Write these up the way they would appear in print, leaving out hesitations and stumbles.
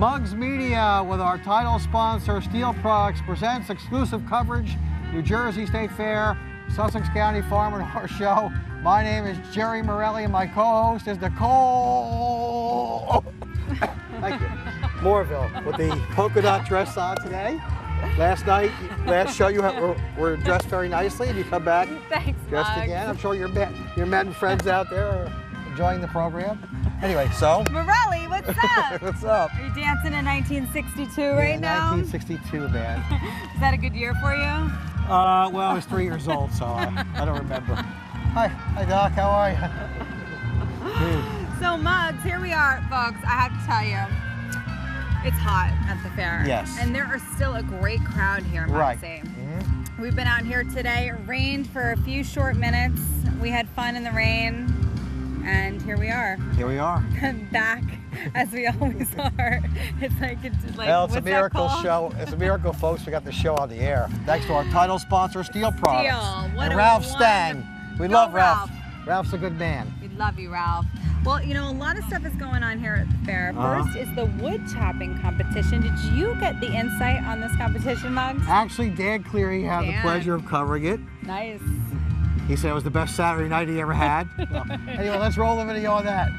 Muggs Media, with our title sponsor, Steel Products, presents exclusive coverage, New Jersey State Fair, Sussex County Farm and Horse Show. My name is Jerry Morelli, and my co-host is Nicole. Thank you. Morville, with the polka dot dress on today. Last show, you were dressed very nicely, and you come back dressed again. I'm sure your men and friends out there are enjoying the program. Anyway, so. Morelli, what's up? What's up? Are you dancing in 1962 right now? 1962, man. Is that a good year for you? Well, I was 3 years old, so I don't remember. Hi, Doc, how are you? So Muggs, here we are, folks. I have to tell you, it's hot at the fair. Yes. And there are still a great crowd here, Muggsy. Right. We've been out here today. It rained for a few short minutes. We had fun in the rain. And here we are. Here we are. Back as we always are. It's like well, it's a miracle show. It's a miracle, folks. We got the show on the air. Thanks to our title sponsor, Steel Products. What and Ralph Stang. We love Ralph. Ralph's a good man. We love you, Ralph. Well, you know, a lot of stuff is going on here at the fair. First is the wood chopping competition. Did you get the insight on this competition, Muggs? Actually, Dan Cleary had the pleasure of covering it. Nice. He said it was the best Saturday night he ever had. Well, anyway, let's roll the video on that.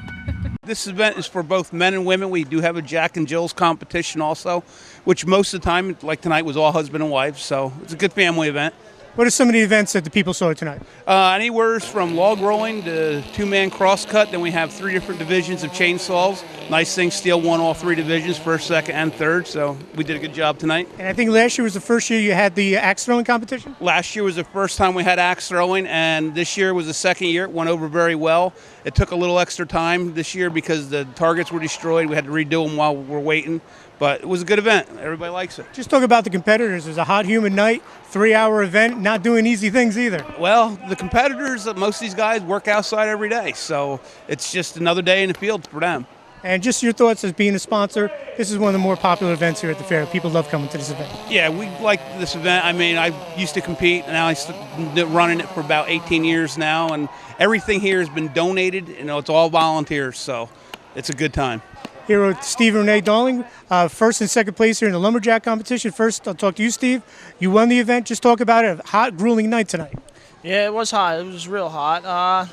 This event is for both men and women. We do have a Jack and Jill's competition also, which most of the time, like tonight, was all husband and wife. So it's a good family event. What are some of the events that the people saw tonight? Anywhere from log rolling to two-man crosscut. Then we have 3 different divisions of chainsaws. Nice thing, Steel won all 3 divisions, first, second, and third. So we did a good job tonight. And I think last year was the first year you had the axe throwing competition? Last year was the first time we had axe throwing, and this year was the second year. It went over very well. It took a little extra time this year because the targets were destroyed. We had to redo them while we're waiting. But it was a good event. Everybody likes it. Just talk about the competitors. It was a hot, humid night, 3-hour event, not doing easy things either. Well, the competitors, most of these guys work outside every day. So it's just another day in the field for them. And just your thoughts as being a sponsor, this is one of the more popular events here at the fair. People love coming to this event. Yeah, we like this event. I mean, I used to compete, and now I'm running it for about 18 years now. And everything here has been donated. You know, it's all volunteers. So it's a good time. Here with Steve and Renee Darling, first and second place here in the Lumberjack competition. First, I'll talk to you, Steve. You won the event. Just talk about it. A hot, grueling night tonight. Yeah, it was hot. It was real hot. I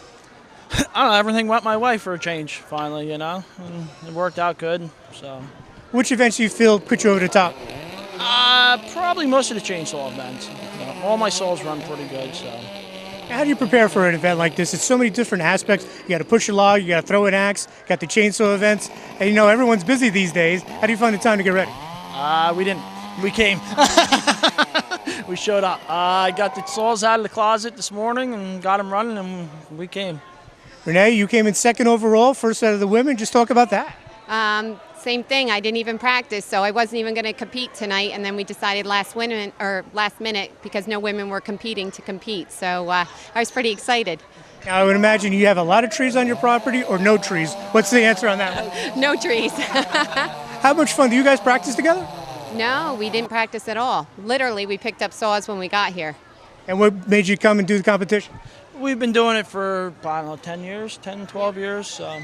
don't know, everything went my way for a change, finally, you know. And it worked out good, so. Which events do you feel put you over the top? Probably most of the chainsaw events. You know, all my saws run pretty good, so. How do you prepare for an event like this? It's so many different aspects. You got to push a log, you got to throw an axe, got the chainsaw events. And you know, everyone's busy these days. How do you find the time to get ready? We didn't. We came. We showed up. I got the saws out of the closet this morning and got them running, and we came. Renee, you came in second overall, first out of the women. Just talk about that. Same thing. I didn't even practice, so I wasn't even going to compete tonight. And then we decided last minute because no women were competing to compete. So I was pretty excited. Now, I would imagine you have a lot of trees on your property or no trees. What's the answer on that one? No trees. How much fun? Do you guys practice together? No, we didn't practice at all. Literally, we picked up saws when we got here. And what made you come and do the competition? We've been doing it for, I don't know, 10 years, 10, 12 years, so.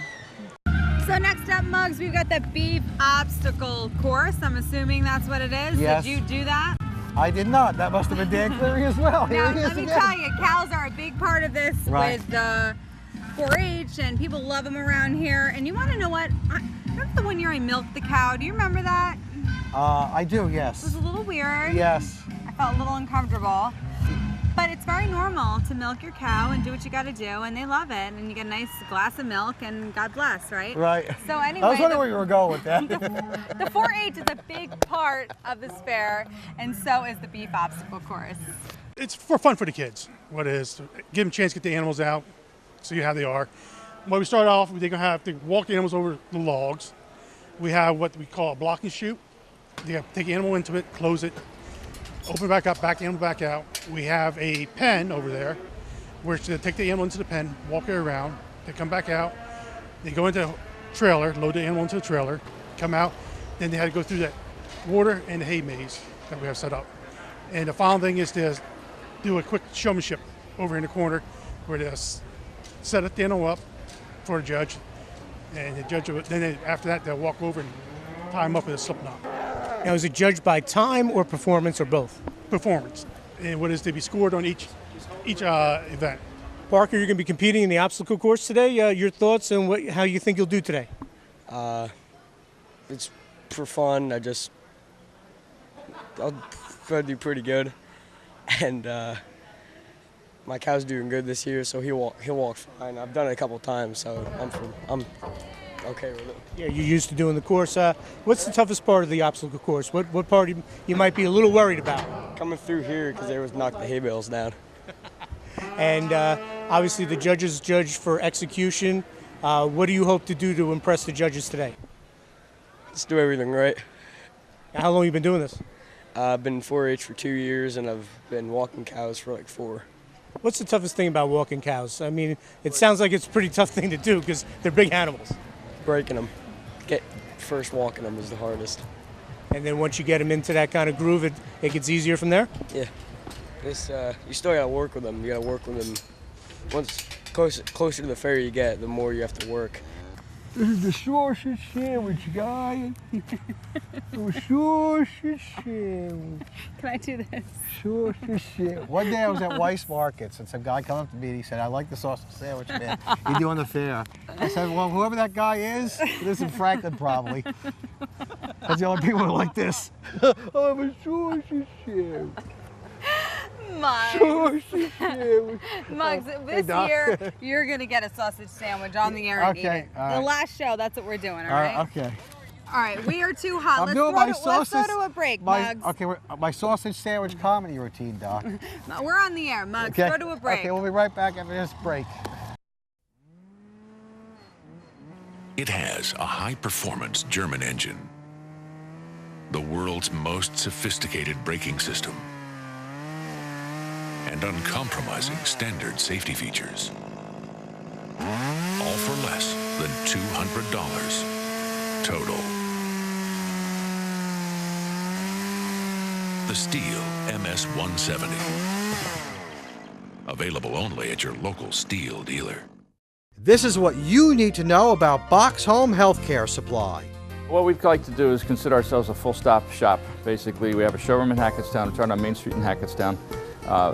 So next up, Muggs, we've got the beef obstacle course. I'm assuming that's what it is. Yes. Did you do that? I did not. That must have been Dan Cleary as well. Here Now, he is let me again. tell you, cows are a big part of this with the 4-H, and people love them around here. And you want to know what? Remember the one year I milked the cow? Do you remember that? I do, It yes. was a little weird. Yes. I felt a little uncomfortable. But it's very normal to milk your cow and do what you got to do, and they love it. And you get a nice glass of milk, and God bless, right? Right. So anyway, I was wondering where you were going with that. the 4-H is a big part of this fair, and so is the beef obstacle course. It's for fun for the kids. What it is, give them a chance to get the animals out, see how they are. When we start off, they're gonna have to walk the animals over the logs. We have what we call a block and shoot. You have to take the animal into it, close it, open it back up, back the animal back out. We have a pen over there, where they take the animal into the pen, walk it around, they come back out, they go into the trailer, load the animal into the trailer, come out, then they had to go through that water and the hay maze that we have set up. And the final thing is to do a quick showmanship over in the corner where they set the animal up for a judge, and the judge, then after that they'll walk over and tie them up with a slip knot. Now, is it judged by time or performance or both? Performance, and what is to be scored on each event. Parker, you're going to be competing in the obstacle course today. Your thoughts on how you think you'll do today? It's for fun. I'll probably do pretty good, and my cow's doing good this year, so he'll walk fine. I've done it a couple times, so I'm okay with it. Yeah, you're used to doing the course. What's the toughest part of the obstacle course? What part you might be a little worried about? Coming through here because they was knocked the hay bales down. And obviously the judges judge for execution. What do you hope to do to impress the judges today? Just do everything right. How long have you been doing this? I've been 4-H for 2 years, and I've been walking cows for like 4. What's the toughest thing about walking cows? I mean, it sounds like it's a pretty tough thing to do because they're big animals. Breaking them. First walking them is the hardest. And then once you get them into that kind of groove, it gets easier from there? Yeah. You still got to work with them. You got to work with them. Once closer to the fair you get, the more you have to work. This is the sausage sandwich, guy. The sausage sandwich. Can I do this? Sausage sandwich. One day I was at Weiss Markets and some guy came up to me and he said, I like the sausage sandwich, man. You doing the fair? I said, well, whoever that guy is, he lives in Franklin probably. That's the only people who like this. I'm a sausage sandwich. Muggs. Muggs, this year you're gonna get a sausage sandwich on the air and eat it. The last show, that's what we're doing, all right? Okay. All right, we are too hot. I'm Let's go to a break, Muggs. Okay, my sausage sandwich comedy routine, Doc. We're on the air, Muggs. Go to a break. Okay, we'll be right back after this break. It has a high-performance German engine, the world's most sophisticated braking system, and uncompromising standard safety features. All for less than $200 total. The Steel MS-170. Available only at your local Steel dealer. This is what you need to know about Box Home Healthcare Supply. What we'd like to do is consider ourselves a full-stop shop. Basically, we have a showroom in Hackettstown. It's right on Main Street in Hackettstown.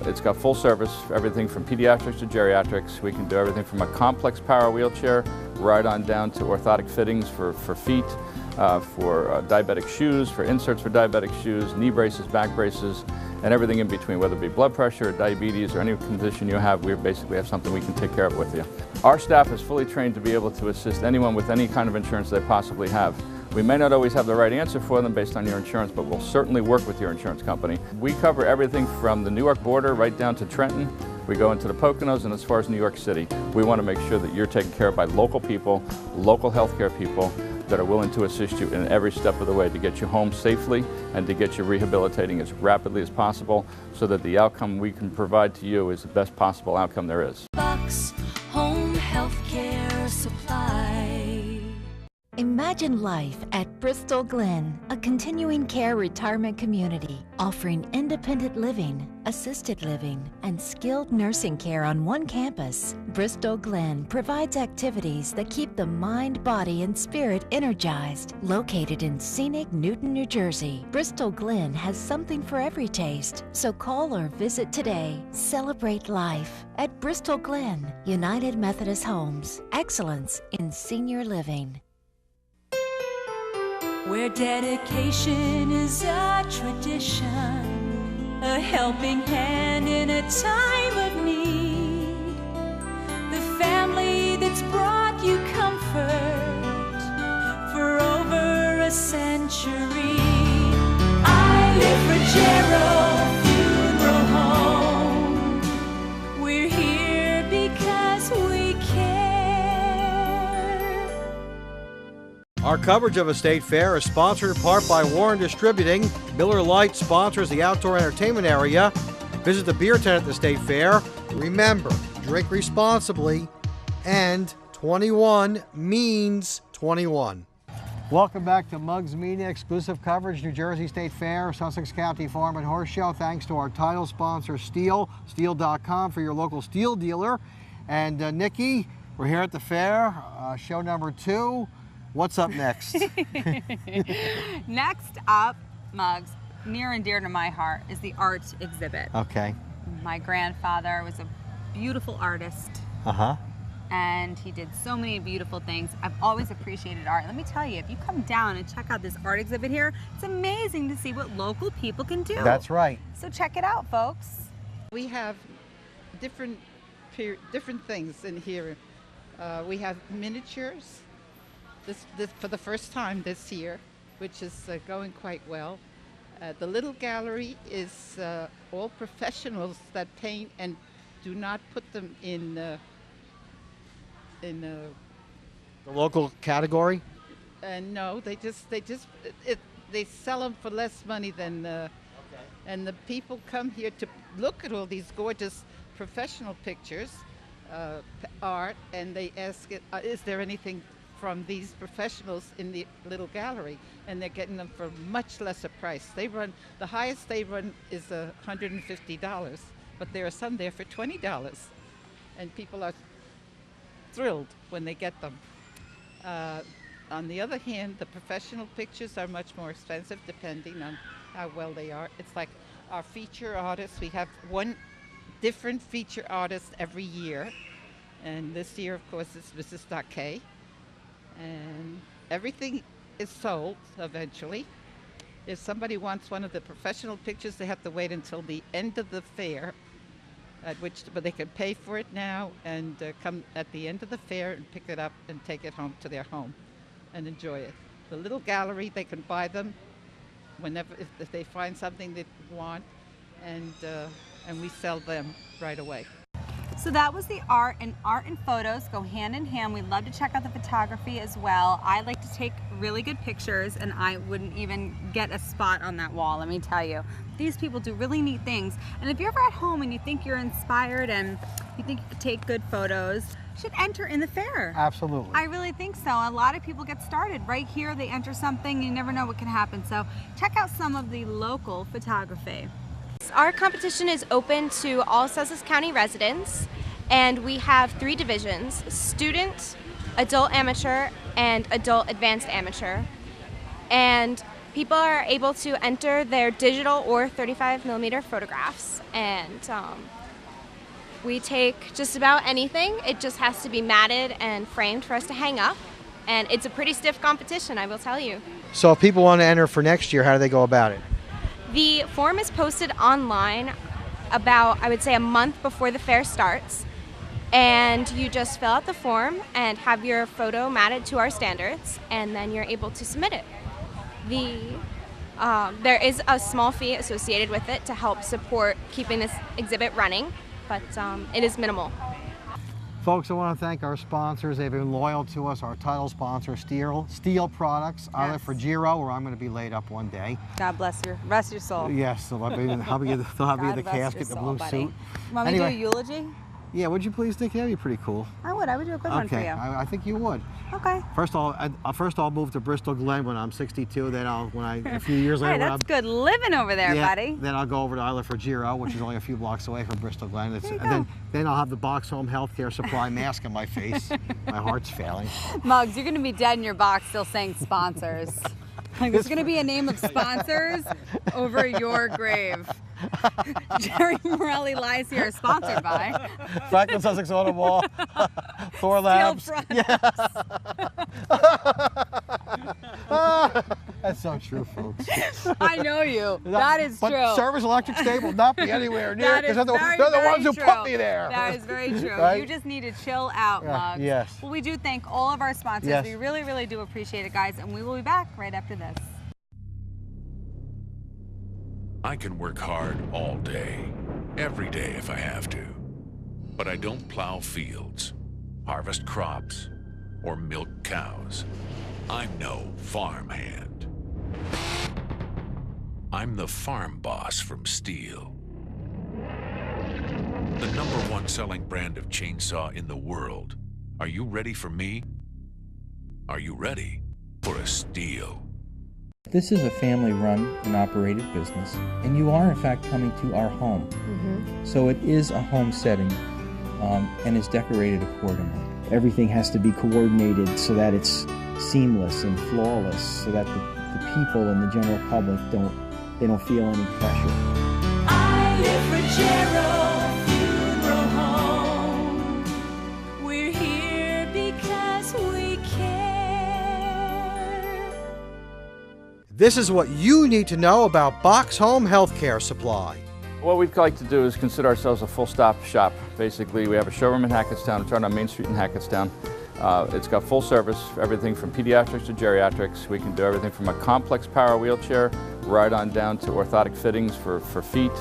It's got full service, everything from pediatrics to geriatrics. We can do everything from a complex power wheelchair right on down to orthotic fittings for feet, for diabetic shoes, for inserts for diabetic shoes, knee braces, back braces, and everything in between, whether it be blood pressure or diabetes or any condition you have. We basically have something we can take care of with you. Our staff is fully trained to be able to assist anyone with any kind of insurance they possibly have. We may not always have the right answer for them based on your insurance, but we'll certainly work with your insurance company. We cover everything from the New York border right down to Trenton. We go into the Poconos and as far as New York City. We want to make sure that you're taken care of by local people, local healthcare people that are willing to assist you in every step of the way to get you home safely and to get you rehabilitating as rapidly as possible so that the outcome we can provide to you is the best possible outcome there is. Box Home Healthcare Supply. Imagine life at Bristol Glen, a continuing care retirement community offering independent living, assisted living, and skilled nursing care on one campus. Bristol Glen provides activities that keep the mind, body, and spirit energized. Located in scenic Newton, New Jersey, Bristol Glen has something for every taste. So call or visit today. Celebrate life at Bristol Glen, United Methodist Homes. Excellence in senior living. Where dedication is a tradition, a helping hand in a time of need, the family that's brought you comfort for over a century. I live for Gerald Funeral Home. We're here because we care. Our coverage of a state fair is sponsored in part by Warren Distributing. Miller Lite sponsors the outdoor entertainment area. Visit the beer tent at the state fair. Remember, drink responsibly, and 21 means 21. Welcome back to Muggs Media, exclusive coverage, New Jersey State Fair, Sussex County Farm and Horse Show. Thanks to our title sponsor, Steel, steel.com for your local steel dealer. And Nikki, we're here at the fair, show number 2. What's up next? Next up, Muggs, near and dear to my heart, is the art exhibit. Okay. My grandfather was a beautiful artist. Uh-huh. And he did so many beautiful things. I've always appreciated art. Let me tell you, if you come down and check out this art exhibit here, it's amazing to see what local people can do. That's right. So check it out, folks. We have different things in here. We have miniatures this for the first time this year, which is going quite well. The little gallery is all professionals that paint and do not put them in the local category? No, they sell them for less money than. And the people come here to look at all these gorgeous professional pictures, art, and they ask, is there anything from these professionals in the little gallery? And they're getting them for much lesser price. The highest they run is $150, but there are some there for $20, and people are thrilled when they get them. On the other hand, the professional pictures are much more expensive depending on how well they are. It's like our feature artists. We have one different feature artist every year. And this year, of course, it's Mrs. K. And everything is sold eventually. If somebody wants one of the professional pictures, they have to wait until the end of the fair, but they can pay for it now and come at the end of the fair and pick it up and take it home to their home and enjoy it. The little gallery, they can buy them whenever if they find something they want, and we sell them right away. So that was the art, and art and photos go hand in hand. We love to check out the photography as well. I like to take really good pictures, and I wouldn't even get a spot on that wall, let me tell you. These people do really neat things. And if you're ever at home and you think you're inspired and you think you could take good photos, you should enter in the fair. Absolutely. I really think so. A lot of people get started right here. They enter something, you never know what can happen. So check out some of the local photography. Our competition is open to all Sussex County residents, and we have 3 divisions: student, adult amateur, and adult advanced amateur. And people are able to enter their digital or 35mm photographs, and we take just about anything. It just has to be matted and framed for us to hang up, and it's a pretty stiff competition, I will tell you. So if people want to enter for next year, how do they go about it? The form is posted online about, I would say, a month before the fair starts, and you just fill out the form and have your photo matted to our standards, and then you're able to submit it. There is a small fee associated with it to help support keeping this exhibit running, but it is minimal. Folks, I want to thank our sponsors. They've been loyal to us. Our title sponsor, Steel Products. I live for Giro, where I'm going to be laid up one day. God bless your, rest your soul. Yes, so they'll have me in the casket, the blue suit. Want me to do a eulogy? Yeah, would you please, Dick? That'd be pretty cool. I would do a good one for you. I think you would. Okay. First I'll move to Bristol Glen when I'm 62. Then a few years later. Hey, that's good living over there, buddy. Then I'll go over to Isla Fragiro, which is only a few blocks away from Bristol Glen. And then I'll have the Box Home Healthcare Supply mask on my face. My heart's failing. Morelli, you're going to be dead in your box still saying sponsors. Like, there's going to be a name of sponsors over your grave. Jerry Morelli lies here, sponsored by Franklin Sussex Auto Mall, Thor Labs. That's so true, folks. I know you. That is true. But Service Electric State will not be anywhere near because they're the ones who put me there. That is very true. Right? You just need to chill out, Muggs. Yes. Well, we do thank all of our sponsors. Yes. We really, really do appreciate it, guys, and we will be back right after this. I can work hard all day, every day if I have to. But I don't plow fields, harvest crops, or milk cows. I'm no farmhand. I'm the farm boss from Steel. The #1 selling brand of chainsaw in the world. Are you ready for me? Are you ready for a Steel? This is a family-run and operated business, and you are in fact coming to our home. So it is a home setting and is decorated accordingly. Everything has to be coordinated so that it's seamless and flawless, so that the people and the general public don't feel any pressure. I live for Gerald Funeral Home. We're here because we care. This is what you need to know about Box Home Healthcare Supply. What we'd like to do is consider ourselves a full-stop shop. Basically, we have a showroom in Hackettstown. It's right on Main Street in Hackettstown. It's got full service, everything from pediatrics to geriatrics. We can do everything from a complex power wheelchair right on down to orthotic fittings for feet,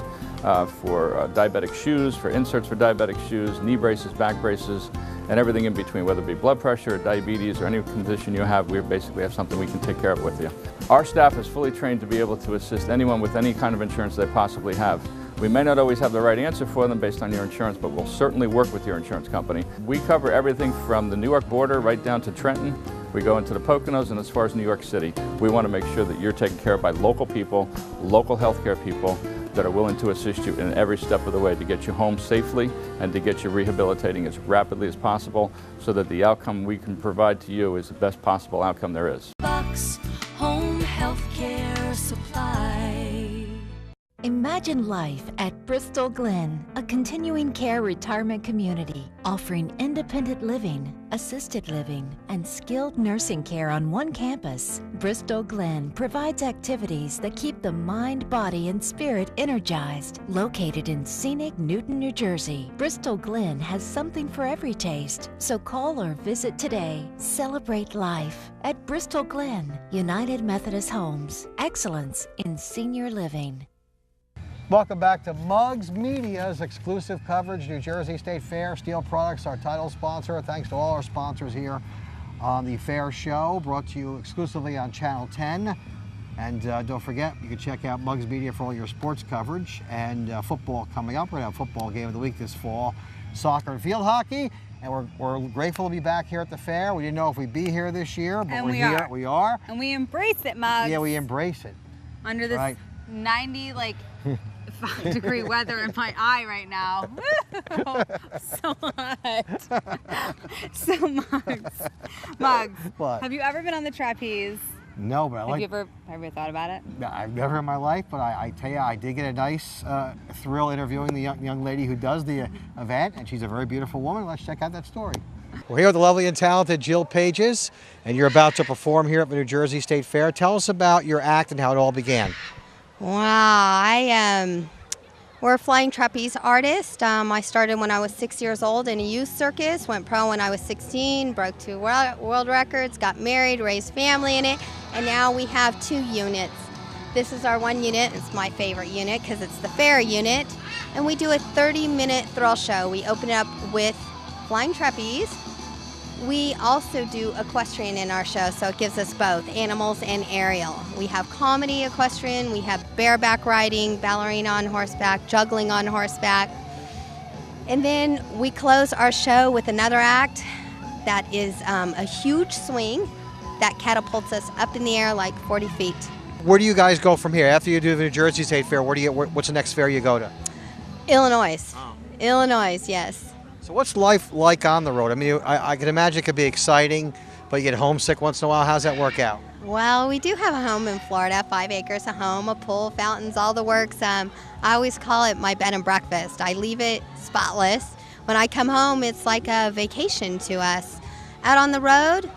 for diabetic shoes, for inserts for diabetic shoes, knee braces, back braces, and everything in between, whether it be blood pressure or diabetes or any condition you have. We basically have something we can take care of with you. Our staff is fully trained to be able to assist anyone with any kind of insurance they possibly have. We may not always have the right answer for them based on your insurance, but we'll certainly work with your insurance company. We cover everything from the New York border right down to Trenton. We go into the Poconos and as far as New York City. We want to make sure that you're taken care of by local people, local healthcare people that are willing to assist you in every step of the way to get you home safely and to get you rehabilitating as rapidly as possible so that the outcome we can provide to you is the best possible outcome there is. Box Home Healthcare Supply. Imagine life at Bristol Glen, a continuing care retirement community offering independent living, assisted living, and skilled nursing care on one campus. Bristol Glen provides activities that keep the mind, body, and spirit energized. Located in scenic Newton, New Jersey, Bristol Glen has something for every taste. So call or visit today. Celebrate life at Bristol Glen, United Methodist Homes. Excellence in senior living. Welcome back to Muggs Media's exclusive coverage, New Jersey State Fair. Steel Products, our title sponsor. Thanks to all our sponsors here on the Fair Show, brought to you exclusively on Channel 10. And don't forget, you can check out Muggs Media for all your sports coverage and football coming up. We're going to have football game of the week this fall, soccer and field hockey. And we're grateful to be back here at the fair. We didn't know if we'd be here this year, but we're here. We are. And we embrace it, Muggs. Yeah, we embrace it. Under this 95-degree weather in my eye right now. So hot. So Muggs, What? have you ever been on the trapeze? No, but Have you ever thought about it? I've never in my life, but I tell you, I did get a nice thrill interviewing the young lady who does the event, and she's a very beautiful woman. Let's check out that story. We're here with the lovely and talented Jill Pages, and you're about to perform here at the New Jersey State Fair. Tell us about your act and how it all began. Wow, we're a flying trapeze artist. I started when I was 6 years old in a youth circus, went pro when I was 16, broke 2 world records, got married, raised family in it, and now we have 2 units. This is our 1 unit. It's my favorite unit because it's the fair unit, and we do a 30-minute thrill show. We open it up with flying trapeze. We also do equestrian in our show, so it gives us both animals and aerial. We have comedy equestrian, we have bareback riding, ballerina on horseback, juggling on horseback. And then we close our show with another act that is a huge swing that catapults us up in the air like 40 feet. Where do you guys go from here? After you do the New Jersey State Fair, what's the next fair you go to? Illinois. Illinois, yes. So what's life like on the road? I mean, I can imagine it could be exciting, but you get homesick once in a while. How's that work out? Well, we do have a home in Florida, 5 acres, a home, a pool, fountains, all the works. I always call it my bed and breakfast. I leave it spotless. When I come home, it's like a vacation to us. Out on the road,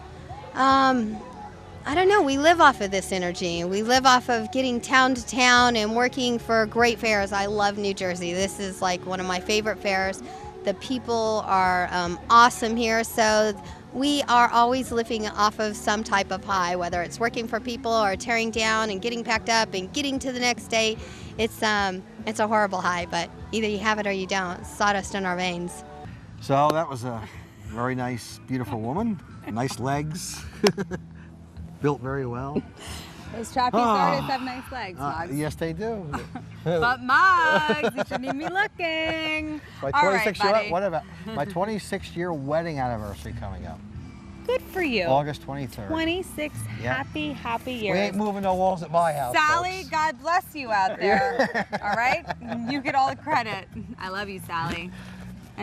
I don't know, we live off of this energy. We live off of getting town to town and working for great fairs. I love New Jersey. This is like one of my favorite fairs. The people are awesome here, so we are always living off of some type of high, whether it's working for people or tearing down and getting packed up and getting to the next day. It's a horrible high, but either you have it or you don't. Sawdust in our veins. So that was a very nice, beautiful woman. Nice legs. Built very well. Those trapeze artists have nice legs, Muggs. Yes, they do. But Muggs, you shouldn't even be looking. My 26-year wedding anniversary coming up. Good for you. August 23rd. 26 Yep. happy years. We ain't moving no walls at my house, Sally, folks. God bless you out there. All right? You get all the credit. I love you, Sally.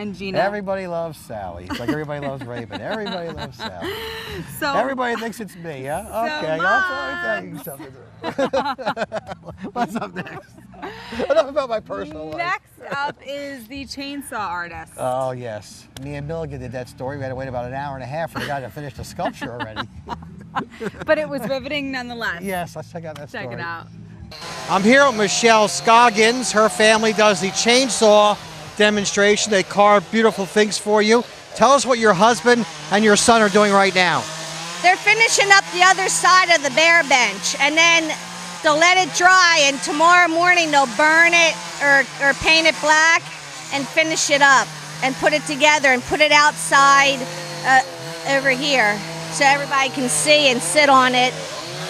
And Gina. Everybody loves Sally. It's like everybody loves Raven. Everybody loves Sally. So everybody thinks it's me, huh? Okay, I'll tell you something. What's up next? Enough about my personal life. Next up is the chainsaw artist. Oh, yes. Me and Milligan did that story. We had to wait about an hour and a half for the guy to finish the sculpture already. But it was riveting nonetheless. Yes, let's check out that story. Check it out. I'm here with Michelle Scoggins. Her family does the chainsaw demonstration. They carve beautiful things for you. Tell us what your husband and your son are doing right now. They're finishing up the other side of the bear bench, and then they'll let it dry, and tomorrow morning they'll burn it or paint it black and finish it up and put it together and put it outside over here so everybody can see and sit on it.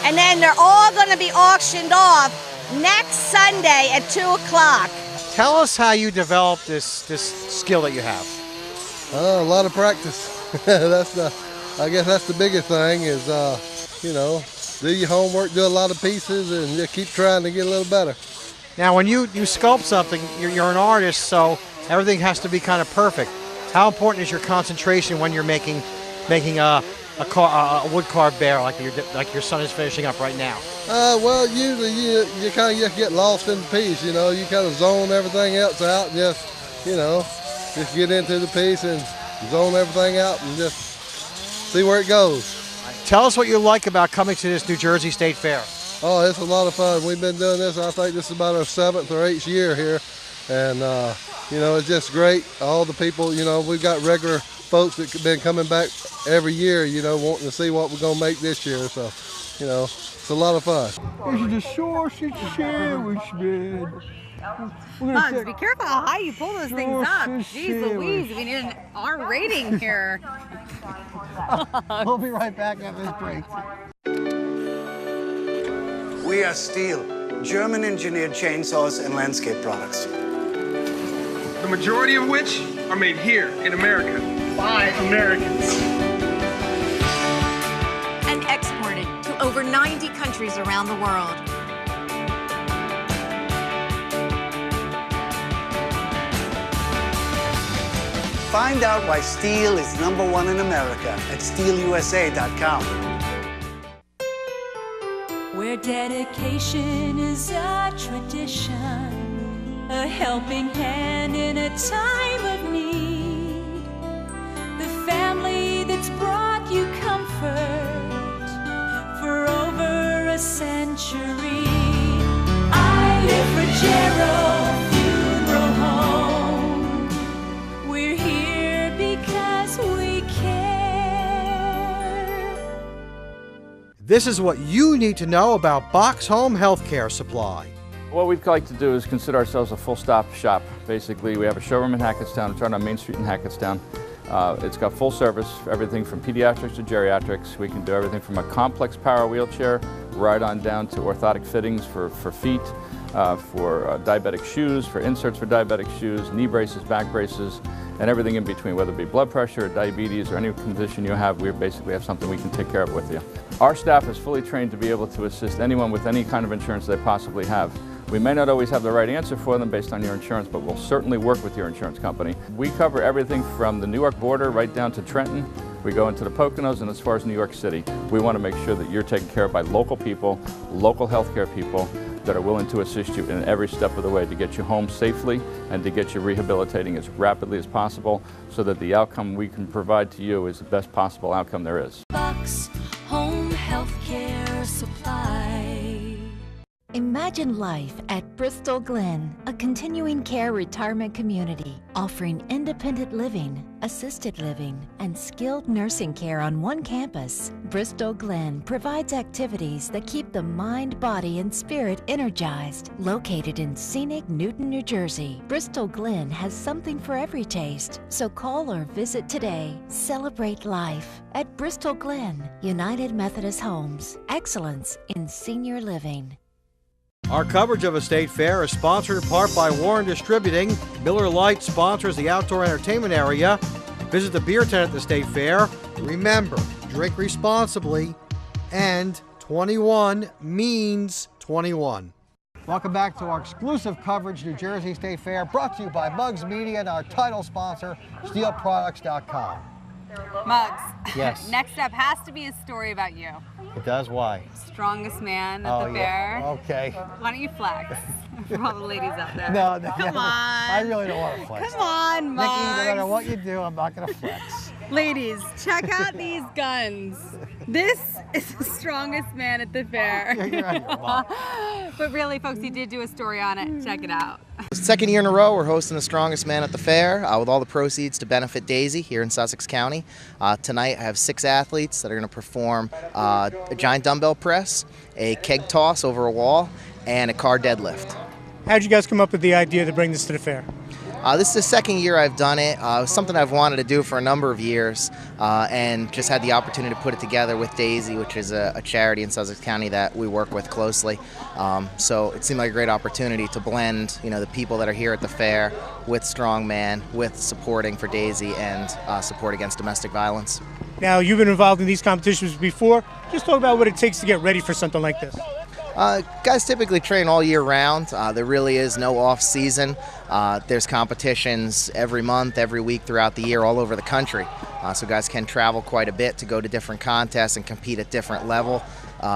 And then they're all going to be auctioned off next Sunday at 2 o'clock. Tell us how you developed this skill that you have. A lot of practice. I guess that's the biggest thing is, do your homework, do a lot of pieces, and just keep trying to get a little better. Now, when you sculpt something, you're an artist, so everything has to be kind of perfect. How important is your concentration when you're making a wood carved bear like your son is finishing up right now? Well, usually you kind of just get lost in the piece. You kind of zone everything else out and just get into the piece and zone everything out and just see where it goes. Tell us what you like about coming to this New Jersey State Fair. Oh, it's a lot of fun. We've been doing this, I think this is about our 7th or 8th year here. And, it's just great. All the people, we've got regular folks that have been coming back every year, wanting to see what we're going to make this year. So, it's a lot of fun. This is the sausage sandwich, man. Hans, be careful how high you pull those things up. Jeez Louise, we need an R rating here. We'll be right back after this break. We are Steel, German-engineered chainsaws and landscape products. The majority of which are made here in America by Americans. And exported to over 90 countries around the world. Find out why steel is #1 in America at steelusa.com. Where dedication is a tradition, a helping hand in a time of need, the family that's brought you comfort for over a century. I live for Gerald Funeral Home. We're here because we care. This is what you need to know about Box Home Healthcare Supply. What we'd like to do is consider ourselves a full-stop shop. Basically, we have a showroom in Hackettstown. It's right on Main Street in Hackettstown. It's got full service, everything from pediatrics to geriatrics. We can do everything from a complex power wheelchair right on down to orthotic fittings for feet, for diabetic shoes, for inserts for diabetic shoes, knee braces, back braces, and everything in between, whether it be blood pressure or diabetes or any condition you have, we basically have something we can take care of with you. Our staff is fully trained to be able to assist anyone with any kind of insurance they possibly have. We may not always have the right answer for them based on your insurance, but we'll certainly work with your insurance company. We cover everything from the New York border right down to Trenton. We go into the Poconos and as far as New York City. We want to make sure that you're taken care of by local people, local healthcare people that are willing to assist you in every step of the way to get you home safely and to get you rehabilitating as rapidly as possible so that the outcome we can provide to you is the best possible outcome there is. Box Home Healthcare Supply. Imagine life at Bristol Glen, a continuing care retirement community offering independent living, assisted living, and skilled nursing care on one campus. Bristol Glen provides activities that keep the mind, body, and spirit energized. Located in scenic Newton, New Jersey, Bristol Glen has something for every taste. So call or visit today. Celebrate life at Bristol Glen, United Methodist Homes. Excellence in senior living. Our coverage of a state fair is sponsored in part by Warren Distributing. Miller Lite sponsors the outdoor entertainment area. Visit the beer tent at the state fair. Remember, drink responsibly, and 21 means 21. Welcome back to our exclusive coverage, New Jersey State Fair, brought to you by Muggs Media and our title sponsor, SteelProducts.com. Muggs. Yes. Next up has to be a story about you. It does? Why? Strongest man at the fair. Okay. Why don't you flex for all the ladies out there? No, Come on. I really don't want to flex. Come on, Muggs. Nikki, no matter what you do, I'm not going to flex. Ladies, check out these guns. This is the strongest man at the fair. Yeah, you're right, Mom. But really, folks, he did do a story on it. Check it out. Second year in a row, we're hosting the Strongest Man at the Fair with all the proceeds to benefit Daisy here in Sussex County. Tonight, I have 6 athletes that are going to perform a giant dumbbell press, a keg toss over a wall, and a car deadlift. How'd you guys come up with the idea to bring this to the fair? This is the second year I've done it. It was something I've wanted to do for a number of years, and just had the opportunity to put it together with Daisy, which is a charity in Sussex County that we work with closely. So it seemed like a great opportunity to blend, the people that are here at the fair with Strongman, with supporting for Daisy, and support against domestic violence. Now, you've been involved in these competitions before. Just talk about what it takes to get ready for something like this. Guys typically train all year round. There really is no off season. There's competitions every month, every week throughout the year all over the country. So guys can travel quite a bit to go to different contests and compete at different level,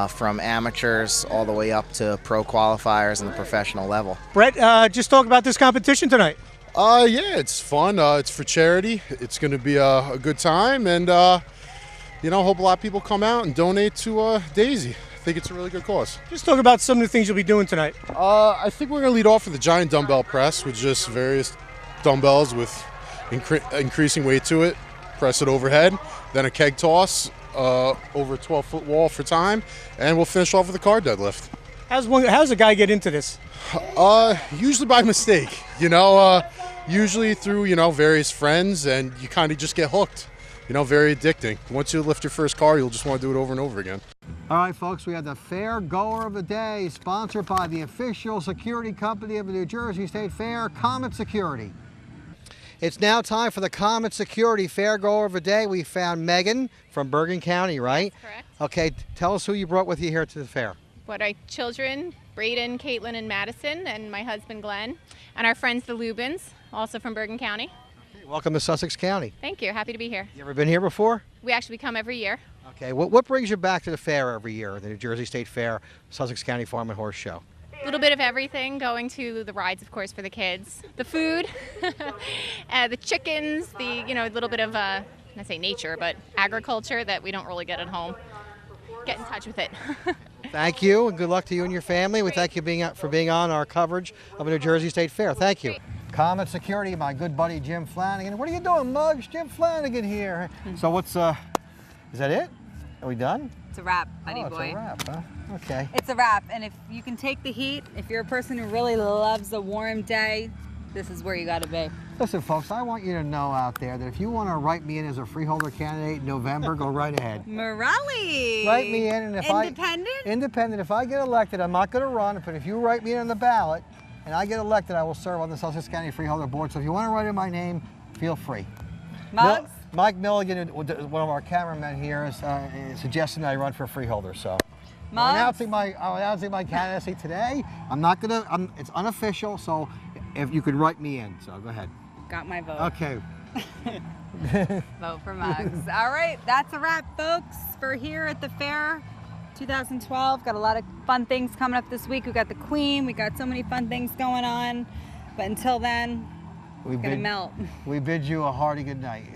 from amateurs all the way up to pro qualifiers and the professional level. Brett, just talk about this competition tonight. Yeah, it's fun. It's for charity. It's going to be a good time, and hope a lot of people come out and donate to Daisy. I think it's a really good cause. Just talk about some of the things you'll be doing tonight. I think we're going to lead off with a giant dumbbell press with just various dumbbells with increasing weight to it. Press it overhead. Then a keg toss over a 12-foot wall for time. And we'll finish off with a car deadlift. How's a guy get into this? Usually by mistake. Usually through, various friends, and you kind of just get hooked. Very addicting. Once you lift your first car, you'll just want to do it over and over again. All right, folks, we have the Fair Goer of the Day, sponsored by the official security company of the New Jersey State Fair, Comet Security. It's now time for the Comet Security Fair Goer of the Day. We found Megan from Bergen County, right? That's correct. Okay, tell us who you brought with you here to the fair. What our children, Braden, Caitlin, and Madison, and my husband Glenn, and our friends the Lubins, also from Bergen County. Welcome to Sussex County. Thank you. Happy to be here. You ever been here before? We actually come every year. Okay, what brings you back to the fair every year, the New Jersey State Fair, Sussex County Farm and Horse Show? A little bit of everything, going to the rides, of course, for the kids, the food, the chickens, a little bit of, I say nature, but agriculture that we don't really get at home. Get in touch with it. Thank you, and good luck to you and your family. We thank you for being on our coverage of the New Jersey State Fair. Thank you. Comet Security, my good buddy Jim Flanagan. What are you doing, Muggs? Jim Flanagan here. So is that it? Are we done? It's a wrap, buddy boy. It's a wrap, huh? Okay. It's a wrap, and if you can take the heat, if you're a person who really loves a warm day, this is where you gotta be. Listen, folks, I want you to know out there that if you want to write me in as a freeholder candidate in November, go right ahead. Morelli! Write me in, and if Independent. If I get elected, I'm not going to run, but if you write me in on the ballot, and I get elected, I will serve on the Sussex County Freeholder Board. So if you want to write in my name, feel free. Muggs? Mike Milligan, one of our cameramen here, is suggesting that I run for freeholder. So I'm announcing my candidacy today. I'm not gonna. It's unofficial. So if you could write me in, so go ahead. Got my vote. Okay. Vote for Muggs. All right, that's a wrap, folks, for here at the fair 2012. Got a lot of fun things coming up this week. We got the Queen. We got so many fun things going on. But until then, it's gonna melt. We bid you a hearty good night.